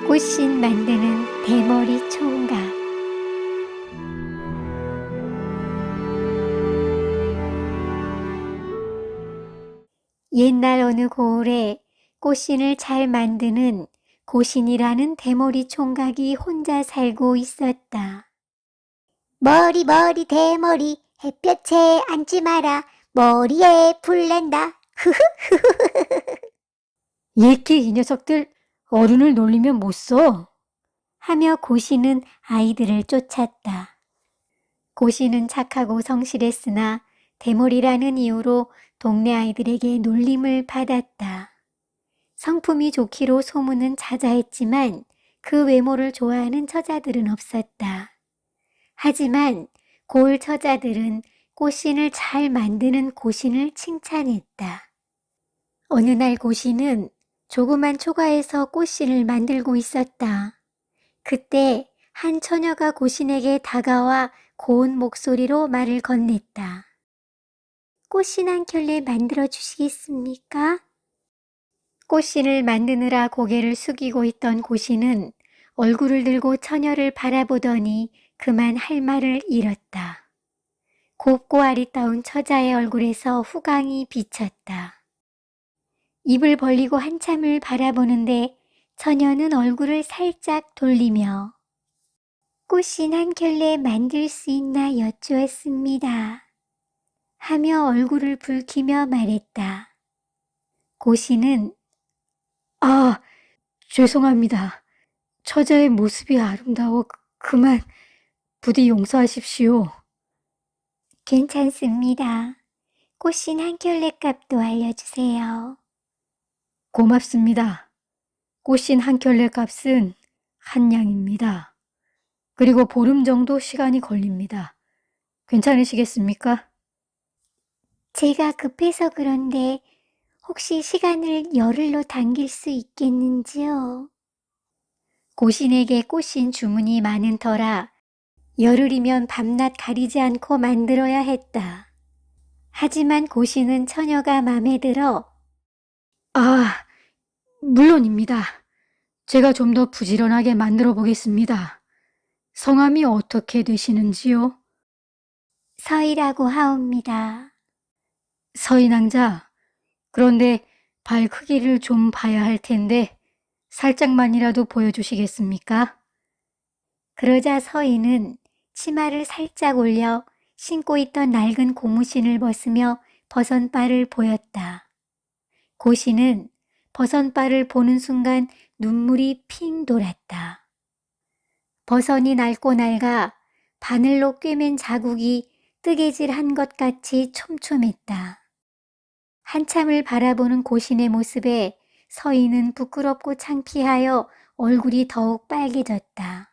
꽃신 만드는 대머리 총각. 옛날 어느 고을에 꽃신을 잘 만드는 고신이라는 대머리 총각이 혼자 살고 있었다. 머리 대머리 햇볕에 앉지 마라. 머리에 불 난다. 예끼 이 녀석들 어른을 놀리면 못 써. 하며 고신은 아이들을 쫓았다. 고신은 착하고 성실했으나 대머리라는 이유로 동네 아이들에게 놀림을 받았다. 성품이 좋기로 소문은 자자했지만 그 외모를 좋아하는 처자들은 없었다. 하지만 고을 처자들은 꽃신을 잘 만드는 고신을 칭찬했다. 어느 날 고신은 조그만 초가에서 꽃신을 만들고 있었다. 그때 한 처녀가 고신에게 다가와 고운 목소리로 말을 건넸다. 꽃신 한 켤레 만들어 주시겠습니까? 꽃신을 만드느라 고개를 숙이고 있던 고신은 얼굴을 들고 처녀를 바라보더니 그만 할 말을 잃었다. 곱고 아리따운 처자의 얼굴에서 후광이 비쳤다. 입을 벌리고 한참을 바라보는데 처녀는 얼굴을 살짝 돌리며 꽃신 한 켤레 만들 수 있나 여쭈었습니다. 하며 얼굴을 붉히며 말했다. 고신은 아, 죄송합니다. 처자의 모습이 아름다워 그만 부디 용서하십시오. 괜찮습니다. 꽃신 한 켤레 값도 알려주세요. 고맙습니다. 꽃신 한 켤레 값은 한 냥입니다. 그리고 보름 정도 시간이 걸립니다. 괜찮으시겠습니까? 제가 급해서 그런데 혹시 시간을 열흘로 당길 수 있겠는지요? 고신에게 꽃신 주문이 많은 터라 열흘이면 밤낮 가리지 않고 만들어야 했다. 하지만 고신은 처녀가 맘에 들어 아, 물론입니다. 제가 좀 더 부지런하게 만들어 보겠습니다. 성함이 어떻게 되시는지요? 서희라고 하옵니다. 서인왕자, 그런데 발 크기를 좀 봐야 할 텐데 살짝만이라도 보여주시겠습니까? 그러자 서희는 치마를 살짝 올려 신고 있던 낡은 고무신을 벗으며 버선발을 보였다. 고신은 버선발을 보는 순간 눈물이 핑 돌았다. 버선이 낡고 낡아 바늘로 꿰맨 자국이 뜨개질한 것 같이 촘촘했다. 한참을 바라보는 고신의 모습에 서희는 부끄럽고 창피하여 얼굴이 더욱 빨개졌다.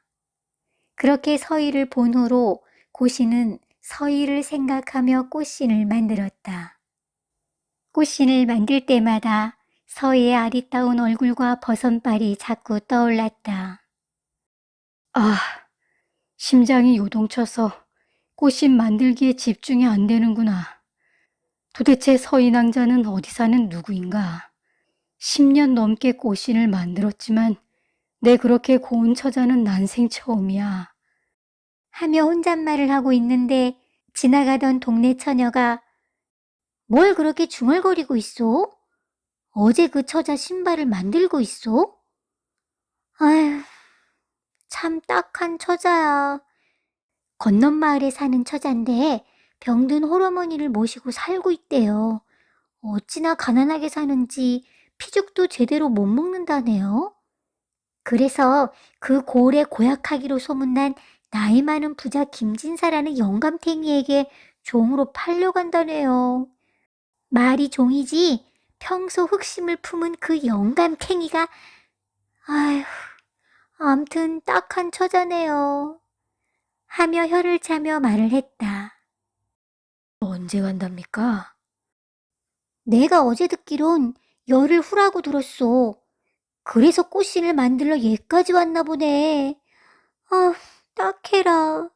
그렇게 서희를 본 후로 고신은 서희를 생각하며 꽃신을 만들었다. 꽃신을 만들 때마다 서희의 아리따운 얼굴과 버선발이 자꾸 떠올랐다. 아, 심장이 요동쳐서 꽃신 만들기에 집중이 안 되는구나. 도대체 서인왕자는 어디 사는 누구인가? 10년 넘게 꽃신을 만들었지만 내 그렇게 고운 처자는 난생 처음이야. 하며 혼잣말을 하고 있는데 지나가던 동네 처녀가 뭘 그렇게 중얼거리고 있어? 어제 그 처자 신발을 만들고 있어? 아휴, 참 딱한 처자야. 건넌 마을에 사는 처자인데 병든 홀어머니를 모시고 살고 있대요. 어찌나 가난하게 사는지 피죽도 제대로 못 먹는다네요. 그래서 그 고을에 고약하기로 소문난 나이 많은 부자 김진사라는 영감탱이에게 종으로 팔려간다네요. 말이 종이지 평소 흑심을 품은 그 영감탱이가 아휴, 암튼 딱한 처자네요. 하며 혀를 차며 말을 했다. 언제 간답니까? 내가 어제 듣기론 열흘 후라고 들었어. 그래서 꽃신을 만들러 얘까지 왔나 보네. 아, 딱해라.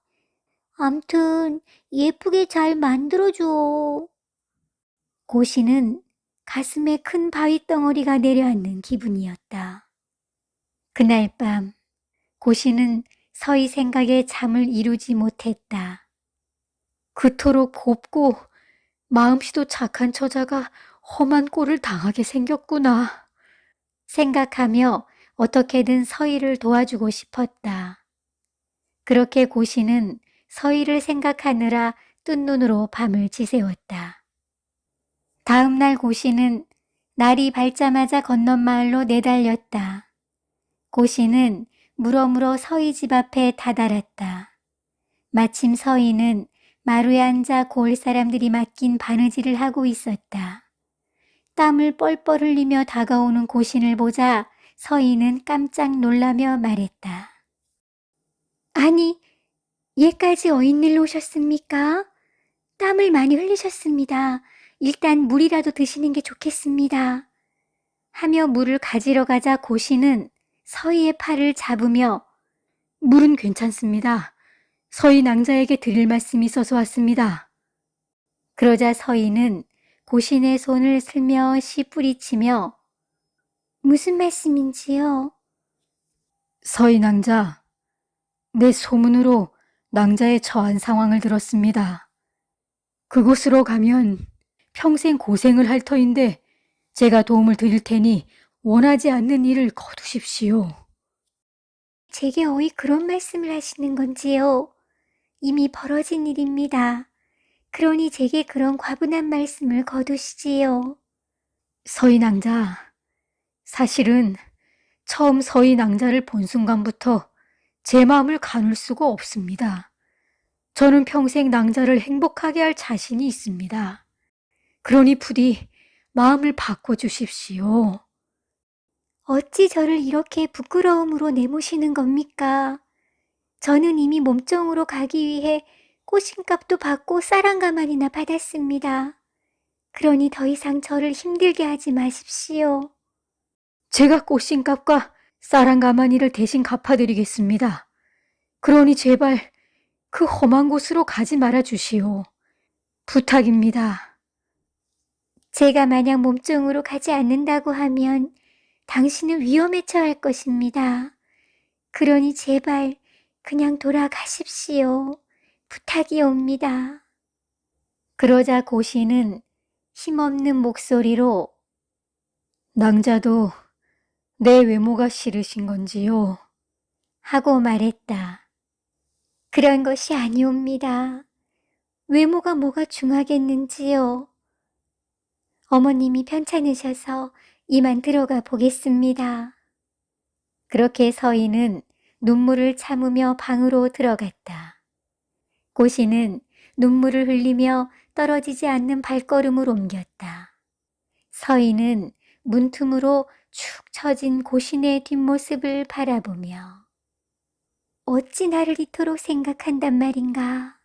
암튼 예쁘게 잘 만들어줘. 고신은 가슴에 큰 바위덩어리가 내려앉는 기분이었다. 그날 밤 고시는 서희 생각에 잠을 이루지 못했다. 그토록 곱고 마음씨도 착한 처자가 험한 꼴을 당하게 생겼구나 생각하며 어떻게든 서희를 도와주고 싶었다. 그렇게 고시는 서희를 생각하느라 뜬 눈으로 밤을 지새웠다. 다음 날 고시는 날이 밝자마자 건넌 마을로 내달렸다. 고시는 물어물어 서희 집 앞에 다다랐다. 마침 서희는 마루에 앉아 고을 사람들이 맡긴 바느질을 하고 있었다. 땀을 뻘뻘 흘리며 다가오는 고신을 보자 서희는 깜짝 놀라며 말했다. 아니, 얘까지 어인일로 오셨습니까? 땀을 많이 흘리셨습니다. 일단 물이라도 드시는 게 좋겠습니다. 하며 물을 가지러 가자 고시는 서희의 팔을 잡으며 물은 괜찮습니다. 서희 낭자에게 드릴 말씀이 있어서 왔습니다. 그러자 서희는 고신의 손을 슬며시 뿌리치며 무슨 말씀인지요? 서희 낭자, 내 소문으로 낭자의 처한 상황을 들었습니다. 그곳으로 가면 평생 고생을 할 터인데 제가 도움을 드릴 테니 원하지 않는 일을 거두십시오. 제게 어이 그런 말씀을 하시는 건지요? 이미 벌어진 일입니다. 그러니 제게 그런 과분한 말씀을 거두시지요. 서희 낭자, 사실은 처음 서희 낭자를 본 순간부터 제 마음을 가눌 수가 없습니다. 저는 평생 낭자를 행복하게 할 자신이 있습니다. 그러니 부디 마음을 바꿔주십시오. 어찌 저를 이렇게 부끄러움으로 내모시는 겁니까? 저는 이미 몸종으로 가기 위해 꽃신값도 받고 쌀 한 가마니나 받았습니다. 그러니 더 이상 저를 힘들게 하지 마십시오. 제가 꽃신값과 쌀 한 가마니를 대신 갚아드리겠습니다. 그러니 제발 그 험한 곳으로 가지 말아 주시오. 부탁입니다. 제가 만약 몸종으로 가지 않는다고 하면 당신은 위험에 처할 것입니다. 그러니 제발 그냥 돌아가십시오. 부탁이옵니다. 그러자 고시는 힘없는 목소리로 낭자도 내 외모가 싫으신 건지요? 하고 말했다. 그런 것이 아니옵니다. 외모가 뭐가 중하겠는지요? 어머님이 편찮으셔서 이만 들어가 보겠습니다. 그렇게 서희는 눈물을 참으며 방으로 들어갔다. 고시는 눈물을 흘리며 떨어지지 않는 발걸음을 옮겼다. 서희는 문틈으로 축 처진 고신의 뒷모습을 바라보며 어찌 나를 이토록 생각한단 말인가.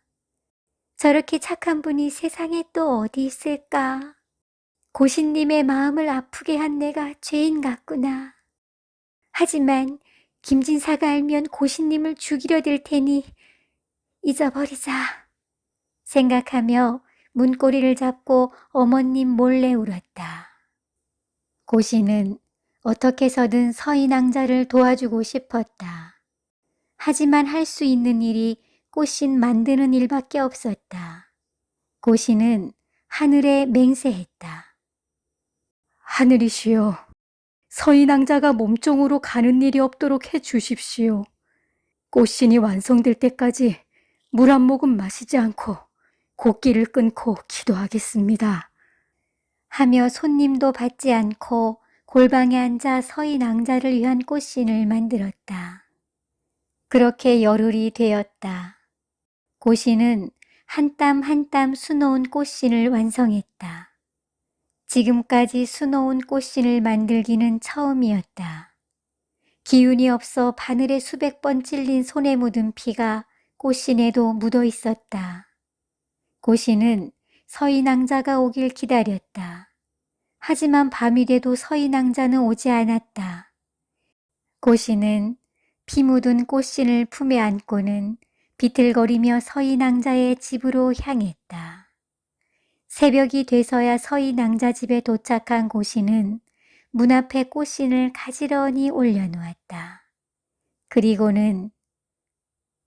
저렇게 착한 분이 세상에 또 어디 있을까. 고신님의 마음을 아프게 한 내가 죄인 같구나. 하지만 김진사가 알면 고신님을 죽이려 들 테니 잊어버리자 생각하며 문고리를 잡고 어머님 몰래 울었다. 고시는 어떻게 해서든 서희 낭자를 도와주고 싶었다. 하지만 할 수 있는 일이 꽃신 만드는 일밖에 없었다. 고시는 하늘에 맹세했다. 하늘이시여, 서희 낭자가 몸종으로 가는 일이 없도록 해 주십시오. 꽃신이 완성될 때까지 물 한 모금 마시지 않고 곡기를 끊고 기도하겠습니다. 하며 손님도 받지 않고 골방에 앉아 서희 낭자를 위한 꽃신을 만들었다. 그렇게 열흘이 되었다. 고시는 한 땀 한 땀 수놓은 꽃신을 완성했다. 지금까지 수놓은 꽃신을 만들기는 처음이었다. 기운이 없어 바늘에 수백 번 찔린 손에 묻은 피가 꽃신에도 묻어 있었다. 고시는 서희 낭자가 오길 기다렸다. 하지만 밤이 돼도 서희 낭자는 오지 않았다. 고시는 피 묻은 꽃신을 품에 안고는 비틀거리며 서희 낭자의 집으로 향했다. 새벽이 돼서야 서희 낭자 집에 도착한 고시는 문 앞에 꽃신을 가지런히 올려놓았다. 그리고는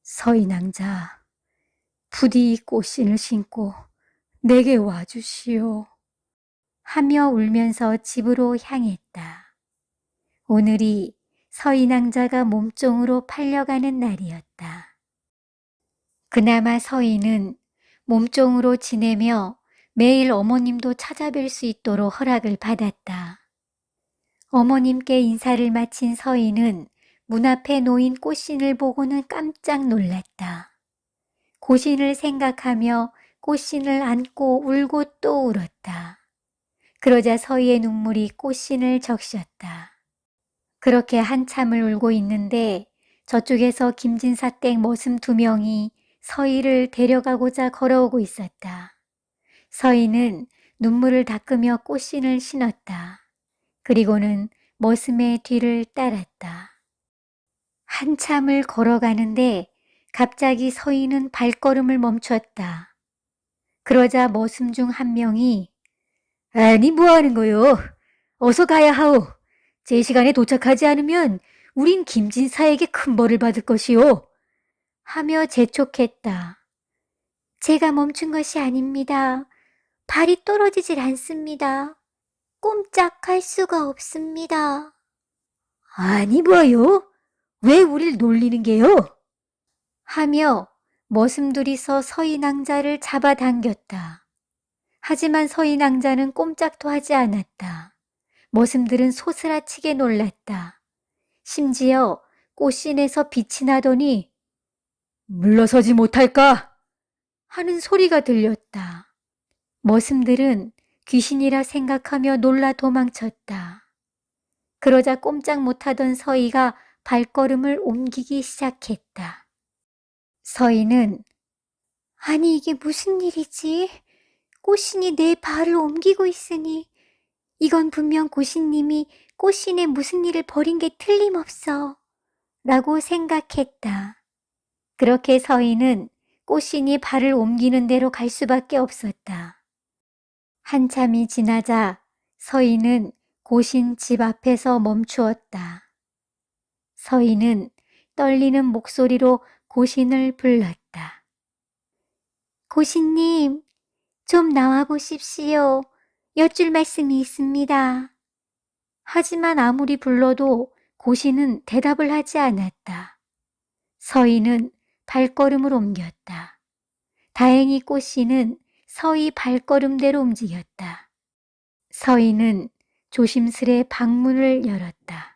서인왕자, 부디 이 꽃신을 신고 내게 와주시오. 하며 울면서 집으로 향했다. 오늘이 서인왕자가 몸종으로 팔려가는 날이었다. 그나마 서인은 몸종으로 지내며 매일 어머님도 찾아뵐 수 있도록 허락을 받았다. 어머님께 인사를 마친 서인은 문 앞에 놓인 꽃신을 보고는 깜짝 놀랐다. 고신을 생각하며 꽃신을 안고 울고 또 울었다. 그러자 서희의 눈물이 꽃신을 적셨다. 그렇게 한참을 울고 있는데 저쪽에서 김진사 댁 머슴 2명이 서희를 데려가고자 걸어오고 있었다. 서희는 눈물을 닦으며 꽃신을 신었다. 그리고는 머슴의 뒤를 따랐다. 한참을 걸어가는데 갑자기 서희는 발걸음을 멈췄다. 그러자 머슴 중 한 명이 아니 뭐하는 거요? 어서 가야 하오. 제 시간에 도착하지 않으면 우린 김진사에게 큰 벌을 받을 것이오. 하며 재촉했다. 제가 멈춘 것이 아닙니다. 발이 떨어지질 않습니다. 꼼짝할 수가 없습니다. 아니 뭐요? 왜 우릴 놀리는 게요? 하며 머슴들이서 서인왕자를 잡아당겼다. 하지만 서인왕자는 꼼짝도 하지 않았다. 머슴들은 소스라치게 놀랐다. 심지어 꽃신에서 빛이 나더니 물러서지 못할까? 하는 소리가 들렸다. 머슴들은 귀신이라 생각하며 놀라 도망쳤다. 그러자 꼼짝 못하던 서희가 발걸음을 옮기기 시작했다. 서희는 아니 이게 무슨 일이지? 꽃신이 내 발을 옮기고 있으니 이건 분명 고신님이 꽃신에 무슨 일을 벌인 게 틀림없어 라고 생각했다. 그렇게 서희는 꽃신이 발을 옮기는 대로 갈 수밖에 없었다. 한참이 지나자 서희는 고신 집 앞에서 멈추었다. 서희는 떨리는 목소리로 고신을 불렀다. 고신님, 좀 나와 보십시오. 여쭐 말씀이 있습니다. 하지만 아무리 불러도 고신은 대답을 하지 않았다. 서희는 발걸음을 옮겼다. 다행히 꽃신은 서희 발걸음대로 움직였다. 서희는 조심스레 방문을 열었다.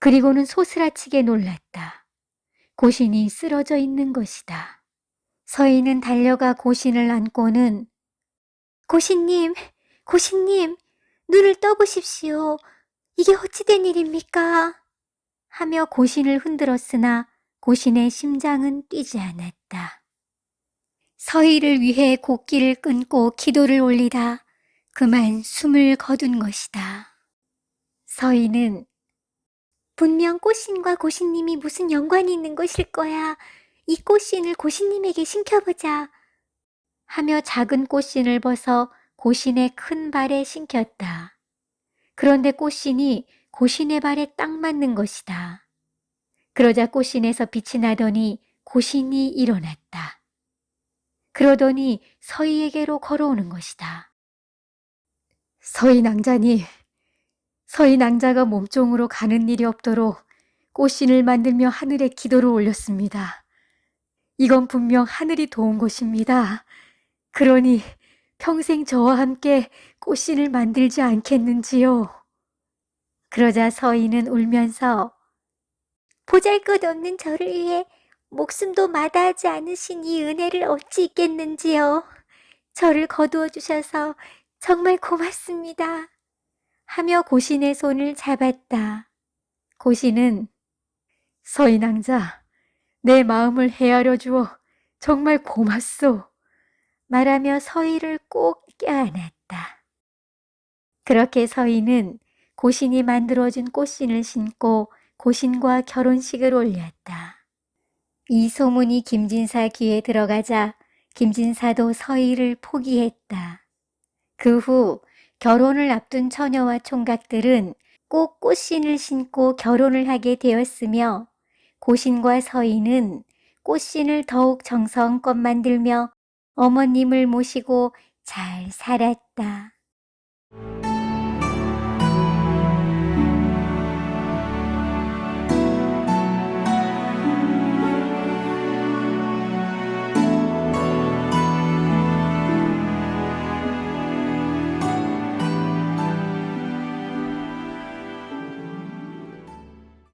그리고는 소스라치게 놀랐다. 고신이 쓰러져 있는 것이다. 서희는 달려가 고신을 안고는 고신님, 고신님, 눈을 떠보십시오. 이게 어찌된 일입니까? 하며 고신을 흔들었으나 고신의 심장은 뛰지 않았다. 서희를 위해 곡기를 끊고 기도를 올리다 그만 숨을 거둔 것이다. 서희는 분명 꽃신과 고신님이 무슨 연관이 있는 것일 거야. 이 꽃신을 고신님에게 신겨보자. 하며 작은 꽃신을 벗어 고신의 큰 발에 신겼다. 그런데 꽃신이 고신의 발에 딱 맞는 것이다. 그러자 꽃신에서 빛이 나더니 고신이 일어났다. 그러더니 서희에게로 걸어오는 것이다. 서희낭자니, 서희낭자가 몸종으로 가는 일이 없도록 꽃신을 만들며 하늘에 기도를 올렸습니다. 이건 분명 하늘이 도운 것입니다. 그러니 평생 저와 함께 꽃신을 만들지 않겠는지요. 그러자 서희는 울면서 보잘것없는 저를 위해 목숨도 마다하지 않으신 이 은혜를 어찌 있겠는지요. 저를 거두어 주셔서 정말 고맙습니다. 하며 고신의 손을 잡았다. 고신은 서인왕자, 내 마음을 헤아려 주어 정말 고맙소. 말하며 서희를 꼭 껴안았다. 그렇게 서희는 고신이 만들어준 꽃신을 신고 고신과 결혼식을 올렸다. 이 소문이 김진사 귀에 들어가자 김진사도 서희를 포기했다. 그 후 결혼을 앞둔 처녀와 총각들은 꼭 꽃신을 신고 결혼을 하게 되었으며 고신과 서인은 꽃신을 더욱 정성껏 만들며 어머님을 모시고 잘 살았다.